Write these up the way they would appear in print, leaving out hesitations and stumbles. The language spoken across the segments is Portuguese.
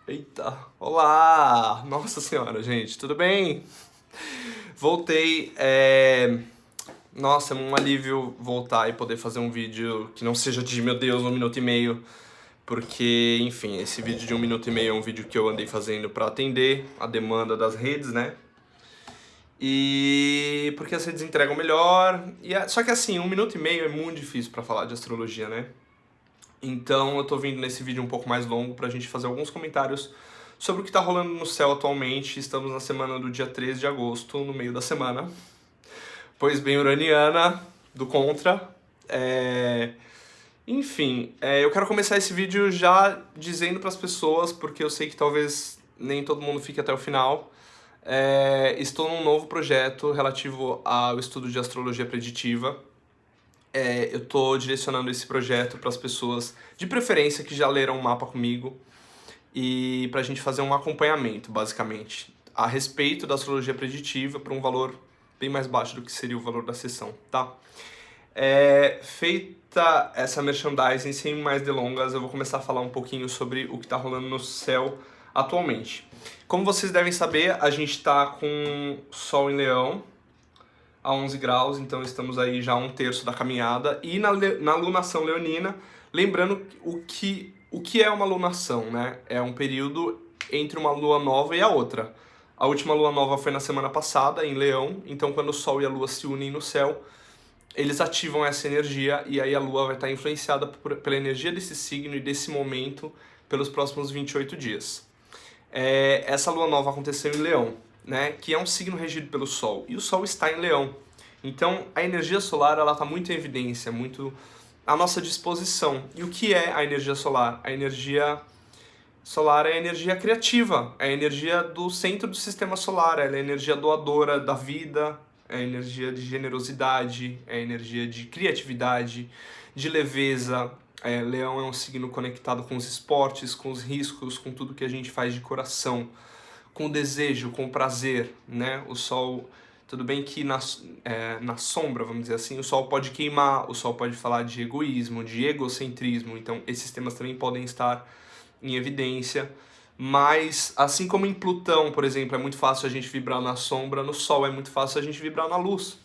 Eita, olá! Nossa senhora, gente, tudo bem? Voltei, Nossa, é um alívio voltar e poder fazer um vídeo que não seja de, meu Deus, 1 minuto e meio, porque, enfim, esse vídeo de 1 minuto e meio é um vídeo que eu andei fazendo pra atender a demanda das redes, né? E porque as redes entregam melhor, só que assim, 1 minuto e meio é muito difícil pra falar de astrologia, né? Então eu tô vindo nesse vídeo um pouco mais longo pra gente fazer alguns comentários sobre o que tá rolando no céu atualmente. Estamos na semana do dia 13 de agosto, no meio da semana. Pois bem, uraniana, do contra. Enfim, eu quero começar esse vídeo já dizendo pras pessoas, porque eu sei que talvez nem todo mundo fique até o final. Estou num novo projeto relativo ao estudo de astrologia preditiva. Eu tô direcionando esse projeto para as pessoas, de preferência, que já leram o mapa comigo, e pra gente fazer um acompanhamento, basicamente, a respeito da astrologia preditiva por um valor bem mais baixo do que seria o valor da sessão, tá? Feita essa merchandising, sem mais delongas, eu vou começar a falar um pouquinho sobre o que tá rolando no céu atualmente. Como vocês devem saber, a gente tá com Sol em Leão, a 11 graus, então estamos aí já a 1/3 da caminhada. E na lunação leonina, lembrando o que é uma lunação, né? É um período entre uma lua nova e a outra. A última lua nova foi na semana passada, em Leão, então quando o Sol e a Lua se unem no céu, eles ativam essa energia e aí a Lua vai estar influenciada pela energia desse signo e desse momento pelos próximos 28 dias. Essa lua nova aconteceu em Leão, né, que é um signo regido pelo Sol, e o Sol está em Leão. Então a energia solar está muito em evidência, muito à nossa disposição. E o que é a energia solar? A energia solar é a energia criativa, é a energia do centro do sistema solar, ela é a energia doadora da vida, é a energia de generosidade, é a energia de criatividade, de leveza. Leão é um signo conectado com os esportes, com os riscos, com tudo que a gente faz de coração, com o desejo, com o prazer, né? O Sol, tudo bem que na sombra, vamos dizer assim, o Sol pode queimar, o Sol pode falar de egoísmo, de egocentrismo, então esses temas também podem estar em evidência. Mas, assim como em Plutão, por exemplo, é muito fácil a gente vibrar na sombra, no Sol é muito fácil a gente vibrar na luz.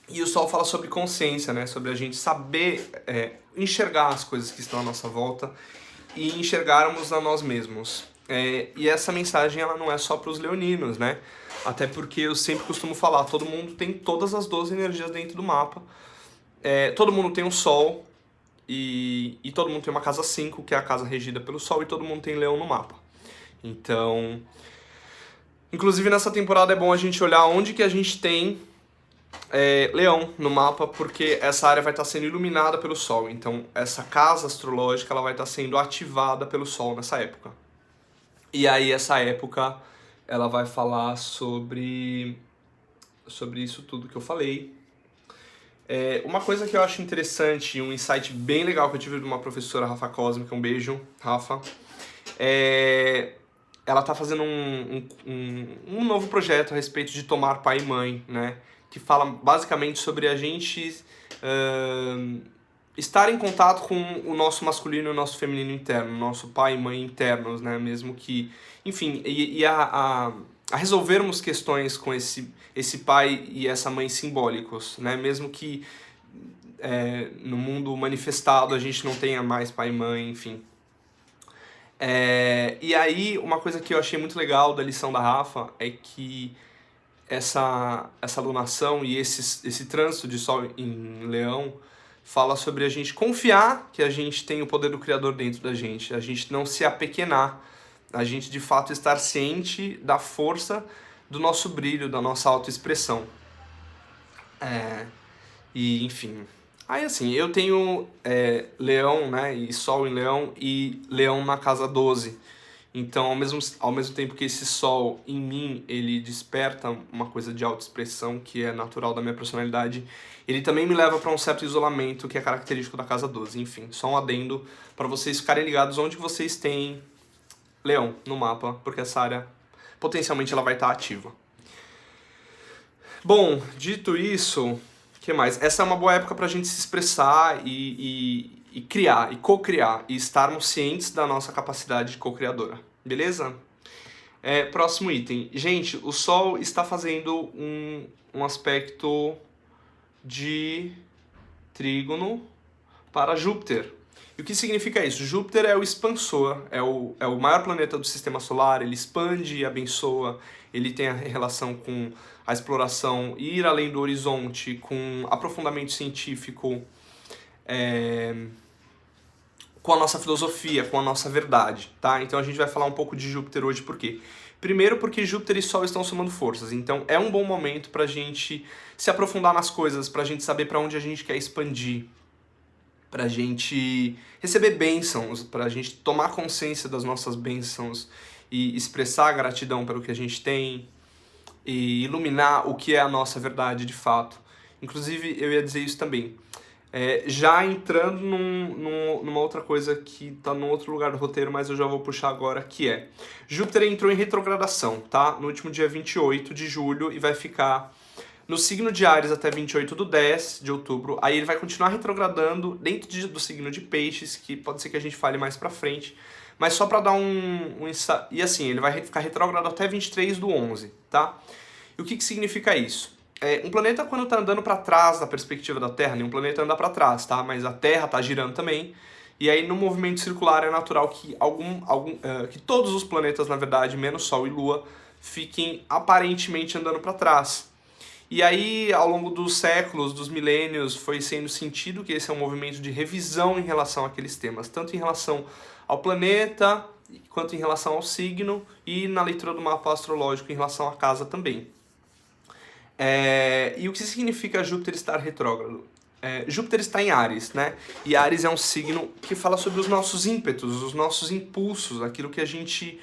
E o Sol fala sobre consciência, né? Sobre a gente saber enxergar as coisas que estão à nossa volta e enxergarmos a nós mesmos. E essa mensagem ela não é só para os leoninos, né? Até porque eu sempre costumo falar, todo mundo tem todas as 12 energias dentro do mapa. Todo mundo tem um Sol e todo mundo tem uma casa 5, que é a casa regida pelo Sol, e todo mundo tem Leão no mapa. Então, inclusive nessa temporada é bom a gente olhar onde que a gente tem Leão no mapa, porque essa área vai estar sendo iluminada pelo Sol. Então essa casa astrológica ela vai estar sendo ativada pelo Sol nessa época. E aí essa época ela vai falar sobre isso tudo que eu falei. Uma coisa que eu acho interessante, um insight bem legal que eu tive de uma professora, Rafa Cósmica, um beijo, Rafa, ela tá fazendo um novo projeto a respeito de tomar pai e mãe, né? Que fala basicamente sobre a gente estar em contato com o nosso masculino e o nosso feminino interno, nosso pai e mãe internos, né? Mesmo que, enfim, a resolvermos questões com esse pai e essa mãe simbólicos, né? Mesmo que no mundo manifestado a gente não tenha mais pai e mãe, enfim. E aí, uma coisa que eu achei muito legal da lição da Rafa é que essa alunação e esse trânsito de Sol em Leão fala sobre a gente confiar que a gente tem o poder do Criador dentro da gente, a gente não se apequenar, a gente de fato estar ciente da força do nosso brilho, da nossa autoexpressão. E enfim. Aí assim, eu tenho Leão, né, e Sol em Leão e Leão na casa 12. Então, ao mesmo tempo que esse Sol em mim, ele desperta uma coisa de autoexpressão que é natural da minha personalidade, ele também me leva para um certo isolamento que é característico da casa 12. Enfim, só um adendo para vocês ficarem ligados onde vocês têm Leão no mapa, porque essa área potencialmente ela vai estar ativa. Bom, dito isso, o que mais? Essa é uma boa época pra gente se expressar e criar, e co-criar, e estarmos cientes da nossa capacidade co-criadora, beleza? Próximo item. Gente, o Sol está fazendo um aspecto de trígono para Júpiter. E o que significa isso? Júpiter é o expansor, é o maior planeta do sistema solar, ele expande e abençoa, ele tem a relação com a exploração, ir além do horizonte, com aprofundamento científico, com a nossa filosofia, com a nossa verdade, tá? Então a gente vai falar um pouco de Júpiter hoje, por quê? Primeiro porque Júpiter e Sol estão somando forças, então é um bom momento pra gente se aprofundar nas coisas, pra gente saber pra onde a gente quer expandir, pra gente receber bênçãos, pra gente tomar consciência das nossas bênçãos e expressar gratidão pelo que a gente tem e iluminar o que é a nossa verdade de fato. Inclusive, eu ia dizer isso também. Já entrando numa outra coisa que está num outro lugar do roteiro, mas eu já vou puxar agora, que é Júpiter entrou em retrogradação, tá? No último dia 28 de julho e vai ficar no signo de Áries até 28 do 10 de outubro. Aí ele vai continuar retrogradando dentro do signo de Peixes, que pode ser que a gente fale mais pra frente, mas só pra dar e assim, ele vai ficar retrógrado até 23 do 11, tá? E o que significa isso? Um planeta, quando está andando para trás da perspectiva da Terra, nenhum planeta anda para trás, tá? Mas a Terra está girando também. E aí, no movimento circular, é natural que que todos os planetas, na verdade, menos Sol e Lua, fiquem aparentemente andando para trás. E aí, ao longo dos séculos, dos milênios, foi sendo sentido que esse é um movimento de revisão em relação àqueles temas, tanto em relação ao planeta, quanto em relação ao signo, e na leitura do mapa astrológico em relação à casa também. E o que significa Júpiter estar retrógrado? Júpiter está em Áries, né? E Áries é um signo que fala sobre os nossos ímpetos, os nossos impulsos, aquilo que a gente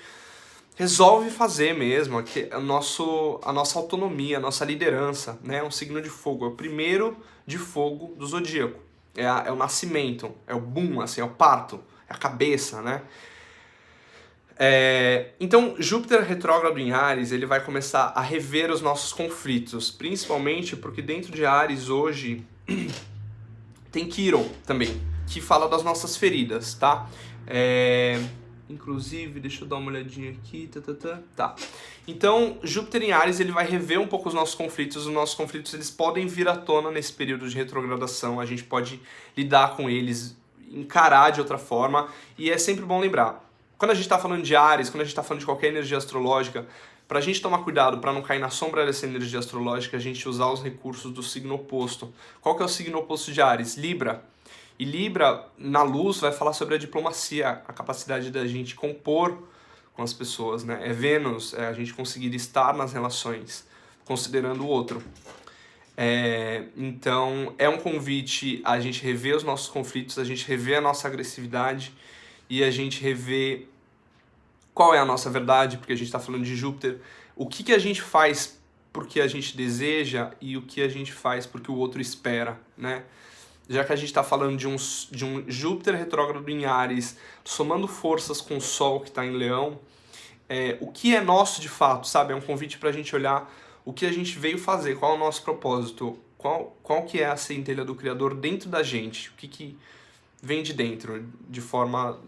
resolve fazer mesmo, a nossa autonomia, a nossa liderança, né? É um signo de fogo, é o primeiro de fogo do zodíaco. É o nascimento, é o boom, assim, é o parto, é a cabeça, né? Então, Júpiter retrógrado em Áries, ele vai começar a rever os nossos conflitos, principalmente porque dentro de Áries hoje tem Quiron também, que fala das nossas feridas, tá? Inclusive, deixa eu dar uma olhadinha aqui, tá. Então, Júpiter em Áries, ele vai rever um pouco os nossos conflitos eles podem vir à tona nesse período de retrogradação, a gente pode lidar com eles, encarar de outra forma, e é sempre bom lembrar. Quando a gente está falando de Áries, quando a gente está falando de qualquer energia astrológica, para a gente tomar cuidado para não cair na sombra dessa energia astrológica, a gente usar os recursos do signo oposto. Qual que é o signo oposto de Áries? Libra. E Libra, na luz, vai falar sobre a diplomacia, a capacidade da gente compor com as pessoas, né? É Vênus, a gente conseguir estar nas relações, considerando o outro. Então, é um convite a gente rever os nossos conflitos, a gente rever a nossa agressividade e a gente rever qual é a nossa verdade, porque a gente está falando de Júpiter, o que a gente faz porque a gente deseja e o que a gente faz porque o outro espera, né? Já que a gente está falando de um Júpiter retrógrado em Áries, somando forças com o Sol que está em Leão, o que é nosso de fato, sabe? É um convite para a gente olhar o que a gente veio fazer, qual é o nosso propósito, qual que é a centelha do Criador dentro da gente, o que vem de dentro, de forma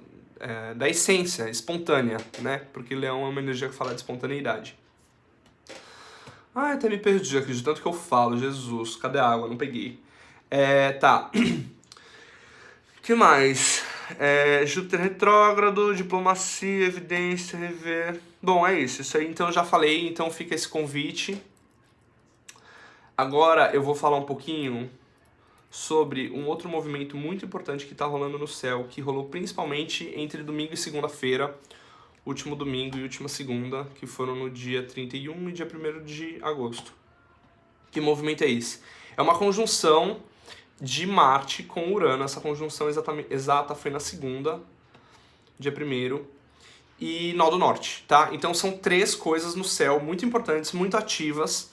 da essência, espontânea, né? Porque Leão é uma energia que fala de espontaneidade. Até me perdi aqui de tanto que eu falo, Jesus, cadê a água? Não peguei. Tá. Que mais? Júpiter retrógrado, diplomacia, evidência, rever. Bom, é isso. Isso aí então eu já falei, então fica esse convite. Agora eu vou falar um pouquinho sobre um outro movimento muito importante que está rolando no céu, que rolou principalmente entre domingo e segunda-feira, último domingo e última segunda, que foram no dia 31 e dia 1º de agosto. Que movimento é esse? É uma conjunção de Marte com Urano. Essa conjunção exata foi na segunda, dia 1º, e Nó do Norte, tá? Então são 3 coisas no céu muito importantes, muito ativas,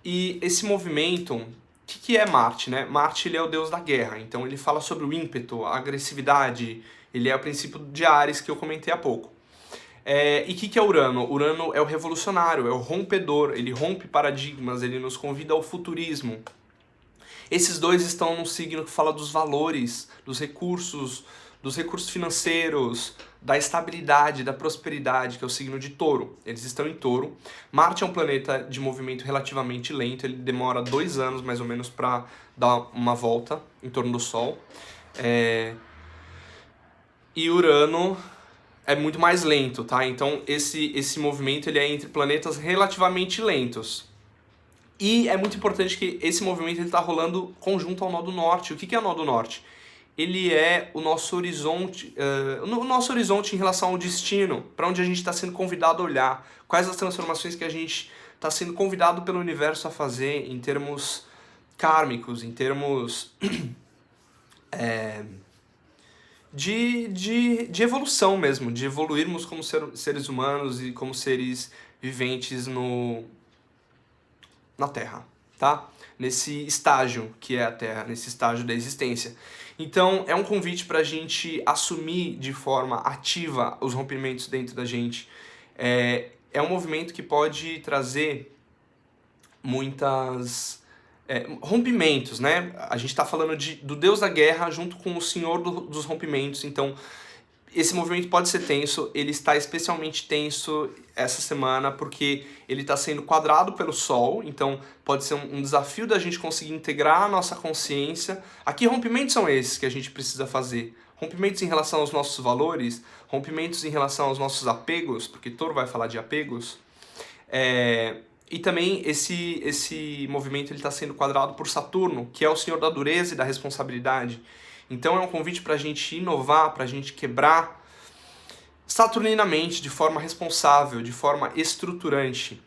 e esse movimento, o que é Marte, né? Marte, ele é o deus da guerra, então ele fala sobre o ímpeto, a agressividade, ele é o princípio de Áries que eu comentei há pouco. E o que é Urano? Urano é o revolucionário, é o rompedor, ele rompe paradigmas, ele nos convida ao futurismo. Esses dois estão num signo que fala dos valores, dos recursos financeiros, da estabilidade, da prosperidade, que é o signo de Touro. Eles estão em Touro. Marte é um planeta de movimento relativamente lento, ele demora 2 anos mais ou menos para dar uma volta em torno do Sol. E Urano é muito mais lento, tá? Então esse movimento ele é entre planetas relativamente lentos. E é muito importante que esse movimento está rolando conjunto ao nó do norte. O que é o nó do norte? Ele é o nosso horizonte, em relação ao destino, para onde a gente está sendo convidado a olhar, quais as transformações que a gente está sendo convidado pelo universo a fazer em termos kármicos, em termos de evolução mesmo, de evoluirmos como seres humanos e como seres viventes na Terra, tá? Nesse estágio que é a Terra, nesse estágio da existência. Então, é um convite para a gente assumir de forma ativa os rompimentos dentro da gente. É um movimento que pode trazer muitas rompimentos, né? A gente está falando do Deus da Guerra junto com o Senhor dos Rompimentos. Então, esse movimento pode ser tenso, ele está especialmente tenso essa semana porque ele está sendo quadrado pelo Sol, então pode ser um desafio da gente conseguir integrar a nossa consciência. Aqui rompimentos são esses que a gente precisa fazer. Rompimentos em relação aos nossos valores, rompimentos em relação aos nossos apegos, porque Touro vai falar de apegos. E também esse movimento está sendo quadrado por Saturno, que é o senhor da dureza e da responsabilidade. Então é um convite para a gente inovar, para a gente quebrar saturninamente, de forma responsável, de forma estruturante.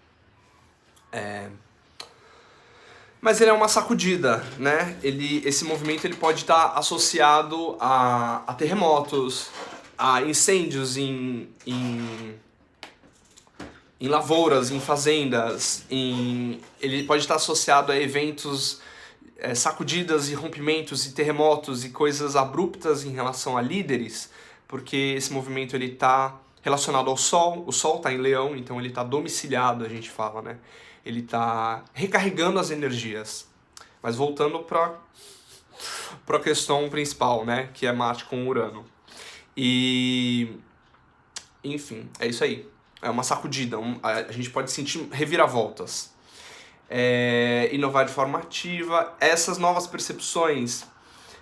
Mas ele é uma sacudida, né? Esse movimento ele pode estar associado a terremotos, a incêndios em lavouras, em fazendas, ele pode estar associado a eventos, sacudidas e rompimentos e terremotos e coisas abruptas em relação a líderes, porque esse movimento ele está relacionado ao Sol, o Sol está em Leão, então ele está domiciliado, a gente fala, né? Ele está recarregando as energias. Mas voltando para a questão principal, né? Que é Marte com Urano. E, enfim, é isso aí. É uma sacudida, a gente pode sentir reviravoltas. Inovar de forma ativa. Essas novas percepções,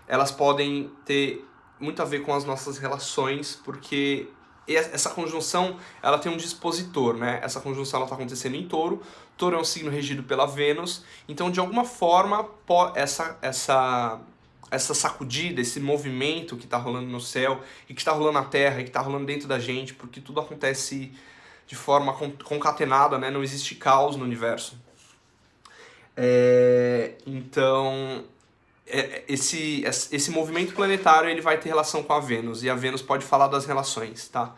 elas podem ter muito a ver com as nossas relações, porque essa conjunção, ela tem um dispositor, né? Essa conjunção está acontecendo em Touro. Touro é um signo regido pela Vênus, então de alguma forma essa sacudida, esse movimento que está rolando no céu e que está rolando na Terra e que está rolando dentro da gente, porque tudo acontece de forma concatenada, né? Não existe caos no universo. Então, esse movimento planetário ele vai ter relação com a Vênus, e a Vênus pode falar das relações, tá?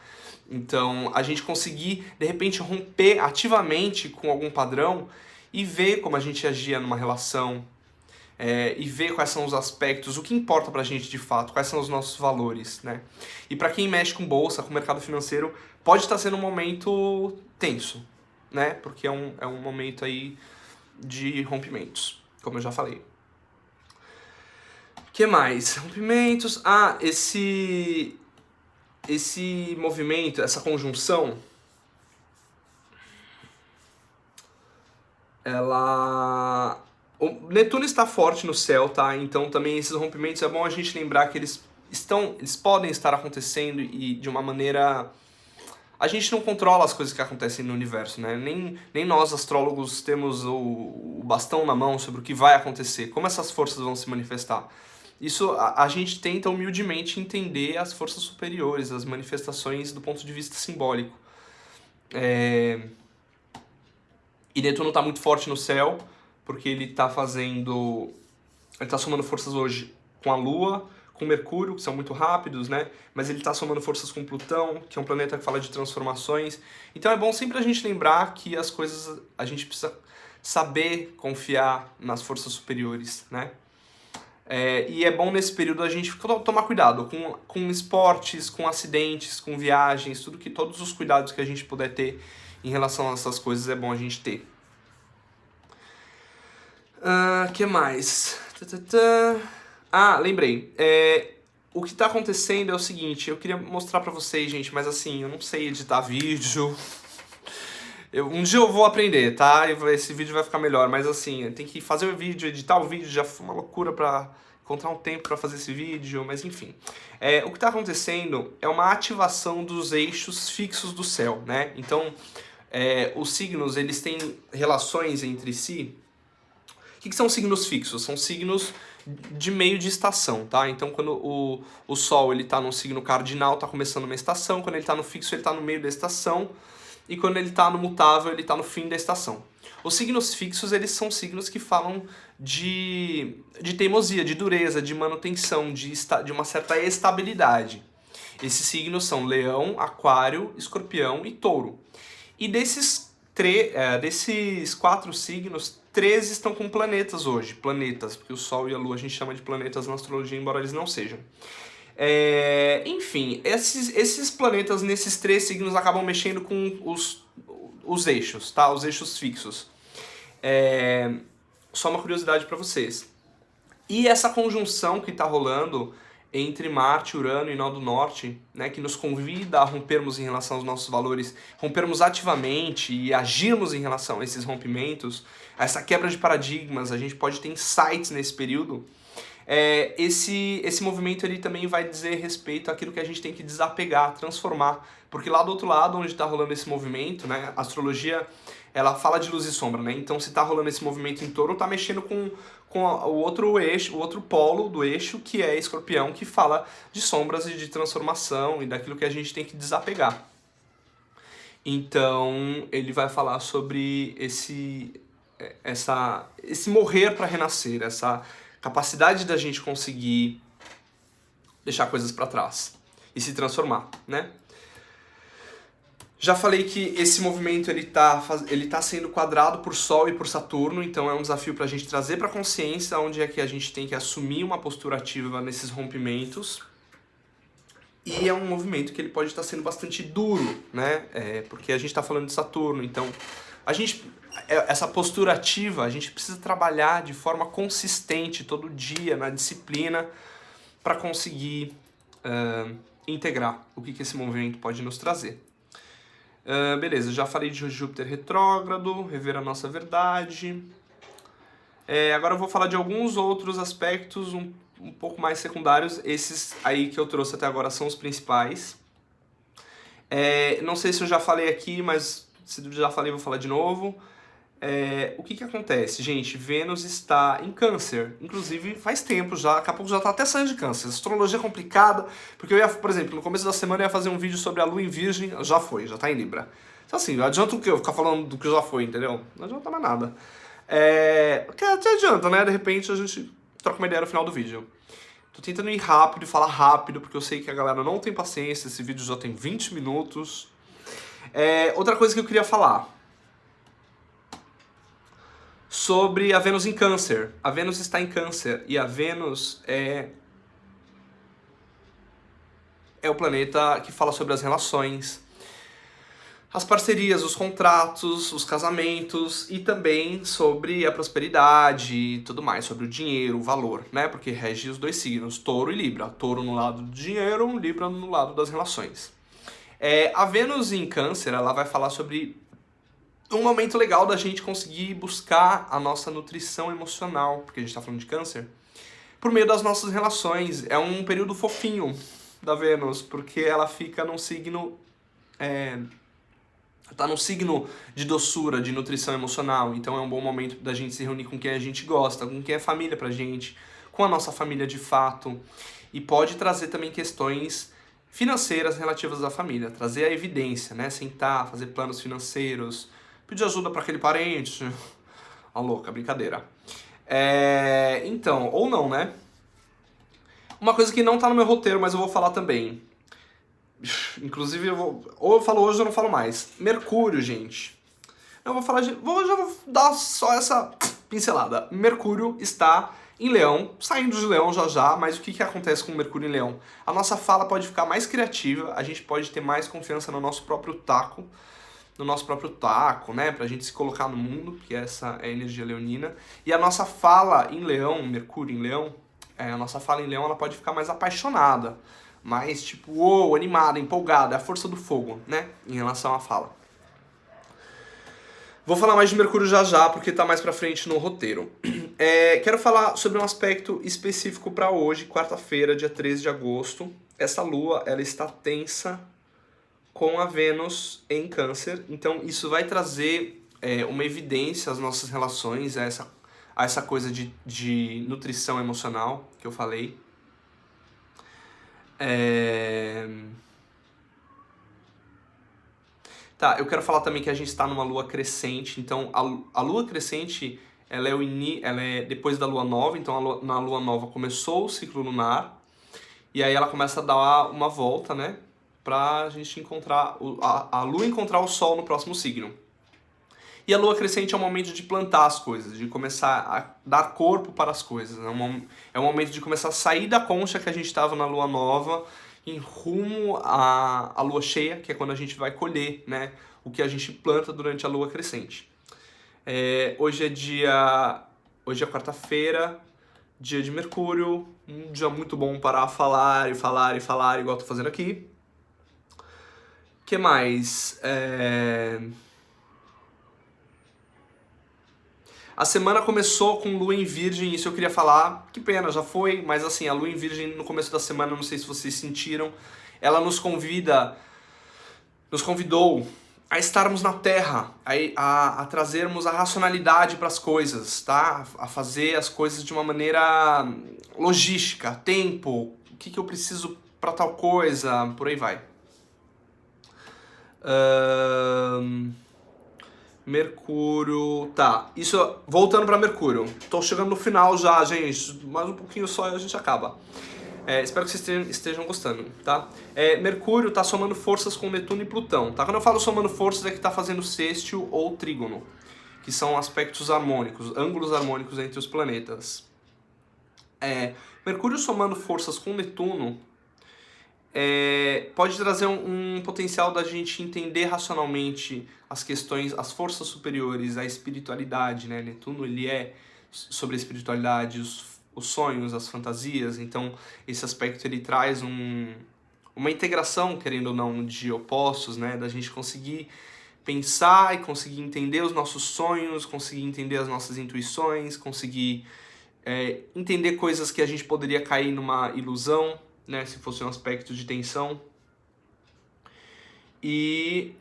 Então, a gente conseguir, de repente, romper ativamente com algum padrão e ver como a gente agia numa relação, e ver quais são os aspectos, o que importa pra gente de fato, quais são os nossos valores, né? E para quem mexe com bolsa, com mercado financeiro, pode estar sendo um momento tenso, né? Porque é um momento aí de rompimentos, como eu já falei. O que mais? Rompimentos. Esse movimento, essa conjunção, o Netuno está forte no céu, tá? Então também esses rompimentos é bom a gente lembrar que eles podem estar acontecendo e de uma maneira... A gente não controla as coisas que acontecem no universo, né? Nem nós, astrólogos, temos o bastão na mão sobre o que vai acontecer, como essas forças vão se manifestar. Isso a gente tenta humildemente entender as forças superiores, as manifestações do ponto de vista simbólico. E Netuno está muito forte no céu, porque ele está somando forças hoje com a Lua, com Mercúrio, que são muito rápidos, né? Mas ele está somando forças com Plutão, que é um planeta que fala de transformações. Então é bom sempre a gente lembrar que as coisas, a gente precisa saber confiar nas forças superiores, né? E é bom nesse período a gente tomar cuidado com esportes, com acidentes, com viagens, todos os cuidados que a gente puder ter em relação a essas coisas é bom a gente ter. Que mais? Ah, lembrei. O que tá acontecendo é o seguinte, eu queria mostrar pra vocês, gente, mas assim, eu não sei editar vídeo. Um dia eu vou aprender, tá? Esse vídeo vai ficar melhor, mas assim, tem que fazer o vídeo, editar o vídeo, já foi uma loucura pra encontrar um tempo pra fazer esse vídeo, mas enfim. O que tá acontecendo é uma ativação dos eixos fixos do céu, né? Então, os signos, eles têm relações entre si. O que são signos fixos? São signos de meio de estação, tá? Então, quando o Sol ele tá no signo cardinal, tá começando uma estação. Quando ele tá no fixo, ele tá no meio da estação. E quando ele tá no mutável, ele tá no fim da estação. Os signos fixos, eles são signos que falam de teimosia, de dureza, de manutenção, de uma certa estabilidade. Esses signos são Leão, Aquário, Escorpião e Touro. E desses 4 signos, 13 estão com planetas hoje. Planetas, porque o Sol e a Lua a gente chama de planetas na astrologia, embora eles não sejam. Enfim, esses planetas nesses 3 signos acabam mexendo com os eixos, tá? Os eixos fixos. Só uma curiosidade para vocês. E essa conjunção que está rolando entre Marte, Urano e Nó do Norte, né, que nos convida a rompermos em relação aos nossos valores, rompermos ativamente e agirmos em relação a esses rompimentos, a essa quebra de paradigmas, a gente pode ter insights nesse período. Esse movimento ele também vai dizer respeito àquilo que a gente tem que desapegar, transformar, porque lá do outro lado, onde está rolando esse movimento, né, a astrologia ela fala de luz e sombra, né? Então se está rolando esse movimento em Touro, está mexendo com o outro eixo, o outro polo do eixo, que é Escorpião, que fala de sombras e de transformação e daquilo que a gente tem que desapegar. Então ele vai falar sobre esse morrer para renascer, essa capacidade da gente conseguir deixar coisas para trás e se transformar, né? Já falei que esse movimento ele tá sendo quadrado por Sol e por Saturno, então é um desafio para a gente trazer para a consciência onde é que a gente tem que assumir uma postura ativa nesses rompimentos. E é um movimento que ele pode estar sendo bastante duro, né? Porque a gente está falando de Saturno, então essa postura ativa a gente precisa trabalhar de forma consistente todo dia na disciplina para conseguir integrar o que esse movimento pode nos trazer. Beleza, já falei de Júpiter retrógrado, rever a nossa verdade. Agora eu vou falar de alguns outros aspectos um pouco mais secundários. Esses aí que eu trouxe até agora são os principais. Não sei se eu já falei aqui, mas se eu já falei, vou falar de novo. O que acontece, gente? Vênus está em Câncer, inclusive faz tempo já, daqui a pouco já está até saindo de Câncer. Astrologia é complicada, porque eu ia, por exemplo, no começo da semana eu ia fazer um vídeo sobre a Lua em Virgem, já está em Libra. Então assim, não adianta o que eu ficar falando do que já foi, entendeu? Não adianta mais nada. Porque até adianta, né? De repente a gente troca uma ideia no final do vídeo. Tô tentando ir rápido e falar rápido, porque eu sei que a galera não tem paciência, esse vídeo já tem 20 minutos. Outra coisa que eu queria falar sobre a Vênus em Câncer. A Vênus está em Câncer e a Vênus é o planeta que fala sobre as relações, as parcerias, os contratos, os casamentos e também sobre a prosperidade e tudo mais, sobre o dinheiro, o valor, né? Porque rege os 2 signos, Touro e Libra. Touro no lado do dinheiro, Libra no lado das relações. A Vênus em Câncer, ela vai falar sobre um momento legal da gente conseguir buscar a nossa nutrição emocional, porque a gente está falando de Câncer, por meio das nossas relações. É um período fofinho da Vênus, porque ela fica num signo... tá num signo de doçura, de nutrição emocional, então é um bom momento da gente se reunir com quem a gente gosta, com quem é família pra gente, com a nossa família de fato, e pode trazer também questões financeiras relativas à família, trazer a evidência, né? Sentar, fazer planos financeiros, pedir ajuda para aquele parente. Ó, louca, brincadeira. Então, ou não, né? Uma coisa que não tá no meu roteiro, mas eu vou falar também. Inclusive, ou eu falo hoje ou eu não falo mais. Mercúrio, gente. Eu vou falar já vou dar só essa pincelada. Mercúrio está em Leão, saindo de Leão já, mas o que acontece com o Mercúrio em Leão? A nossa fala pode ficar mais criativa, a gente pode ter mais confiança no nosso próprio taco, no nosso próprio taco, né? Pra gente se colocar no mundo, que essa é a energia leonina. E a nossa fala em Leão, Mercúrio em Leão, a nossa fala em Leão, ela pode ficar mais apaixonada, mais tipo, uou, animada, empolgada, é a força do fogo, né? Em relação à fala. Vou falar mais de Mercúrio já já, porque tá mais pra frente no roteiro. Quero falar sobre um aspecto específico para hoje, quarta-feira, dia 13 de agosto. Essa lua, ela está tensa com a Vênus em Câncer, então isso vai trazer uma evidência às nossas relações, a essa coisa de nutrição emocional que eu falei. Tá, eu quero falar também que a gente está numa lua crescente, então a lua crescente ela é depois da lua nova, então na lua nova começou o ciclo lunar, e aí ela começa a dar uma volta, né, pra gente encontrar, a lua encontrar o sol no próximo signo. E a lua crescente é um momento de plantar as coisas, de começar a dar corpo para as coisas, é um momento de começar a sair da concha que a gente estava na lua nova, em rumo à lua cheia, que é quando a gente vai colher, né, o que a gente planta durante a lua crescente. Hoje é quarta-feira, dia de Mercúrio, um dia muito bom para falar, igual eu tô fazendo aqui. O que mais? A semana começou com lua em virgem, isso eu queria falar, que pena, já foi, mas assim, a lua em virgem no começo da semana, não sei se vocês sentiram, ela nos convidou a estarmos na Terra, a trazermos a racionalidade para as coisas, tá? A fazer as coisas de uma maneira logística, tempo, o que eu preciso para tal coisa, por aí vai. Mercúrio, tá, isso, voltando para Mercúrio, tô chegando no final já, gente, mais um pouquinho só e a gente acaba. Espero que vocês estejam gostando, tá? Mercúrio tá somando forças com Netuno e Plutão, tá? Quando eu falo somando forças é que tá fazendo sextil ou trígono, que são aspectos harmônicos, ângulos harmônicos entre os planetas. Mercúrio somando forças com Netuno pode trazer um potencial da gente entender racionalmente as questões, as forças superiores, a espiritualidade, né? Netuno, ele é sobre a espiritualidade, os sonhos, as fantasias, então esse aspecto ele traz uma integração, querendo ou não, de opostos, né? Da gente conseguir pensar e conseguir entender os nossos sonhos, conseguir entender as nossas intuições, conseguir entender coisas que a gente poderia cair numa ilusão, né, se fosse um aspecto de tensão. E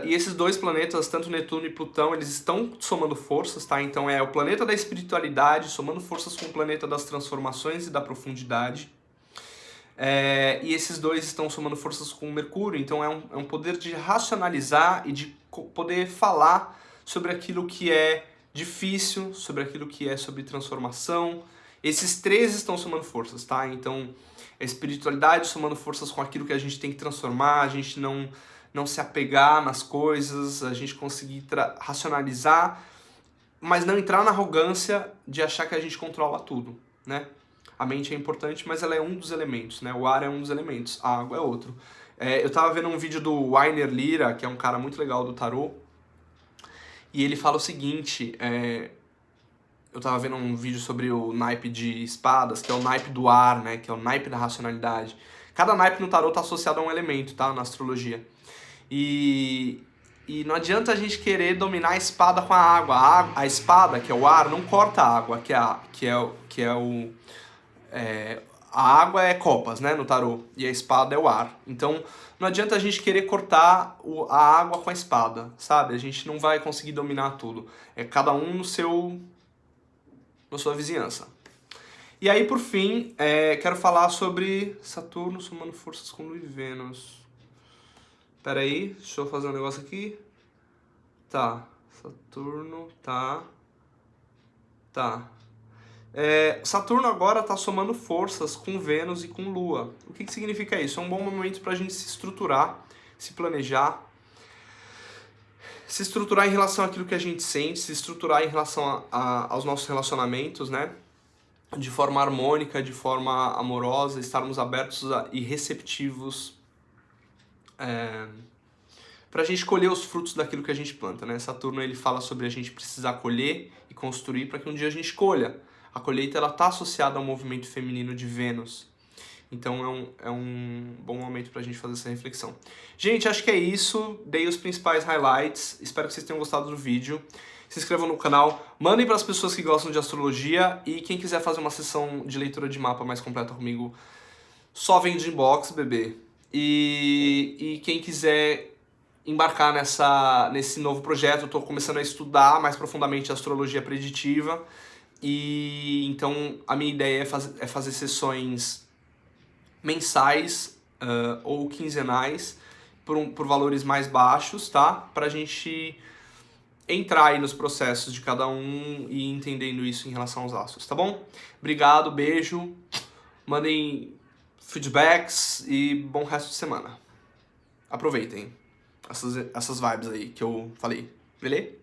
esses dois planetas, tanto Netuno e Plutão, eles estão somando forças, tá? Então é o planeta da espiritualidade somando forças com o planeta das transformações e da profundidade. E esses dois estão somando forças com o Mercúrio, então é um poder de racionalizar e de poder falar sobre aquilo que é difícil, sobre aquilo que é sobre transformação. Esses três estão somando forças, tá? Então, a espiritualidade somando forças com aquilo que a gente tem que transformar, a gente não se apegar nas coisas, a gente conseguir racionalizar, mas não entrar na arrogância de achar que a gente controla tudo, né? A mente é importante, mas ela é um dos elementos, né? O ar é um dos elementos, a água é outro. Eu tava vendo um vídeo do Wainer Lira, que é um cara muito legal do tarô, e ele fala o seguinte, eu tava vendo um vídeo sobre o naipe de espadas, que é o naipe do ar, né? Que é o naipe da racionalidade. Cada naipe no tarô tá associado a um elemento, tá? Na astrologia. E não adianta a gente querer dominar a espada com a água. A espada, que é o ar, não corta a água, a água é copas, né, no tarô, e a espada é o ar. Então, não adianta a gente querer cortar a água com a espada, sabe? A gente não vai conseguir dominar tudo. É cada um na sua vizinhança. E aí, por fim, quero falar sobre Saturno somando forças com Lua e Vênus. Pera aí, deixa eu fazer um negócio aqui. Tá, Saturno, tá. Saturno agora está somando forças com Vênus e com Lua. O que significa isso? É um bom momento para a gente se estruturar, se planejar, se estruturar em relação àquilo que a gente sente, se estruturar em relação aos nossos relacionamentos, né? De forma harmônica, de forma amorosa, estarmos abertos e receptivos pra gente colher os frutos daquilo que a gente planta, né? Saturno, ele fala sobre a gente precisar colher e construir para que um dia a gente colha. A colheita, ela tá associada ao movimento feminino de Vênus. Então é um bom momento pra gente fazer essa reflexão. Gente, acho que é isso. Dei os principais highlights. Espero que vocês tenham gostado do vídeo. Se inscrevam no canal, mandem para as pessoas que gostam de astrologia e quem quiser fazer uma sessão de leitura de mapa mais completa comigo, só vem de inbox, bebê. E quem quiser embarcar nesse novo projeto, eu estou começando a estudar mais profundamente a astrologia preditiva. E então a minha ideia é fazer sessões mensais ou quinzenais por valores mais baixos, tá? Pra gente entrar aí nos processos de cada um e entendendo isso em relação aos astros, tá bom? Obrigado, beijo, mandem feedbacks e bom resto de semana. Aproveitem essas vibes aí que eu falei, beleza?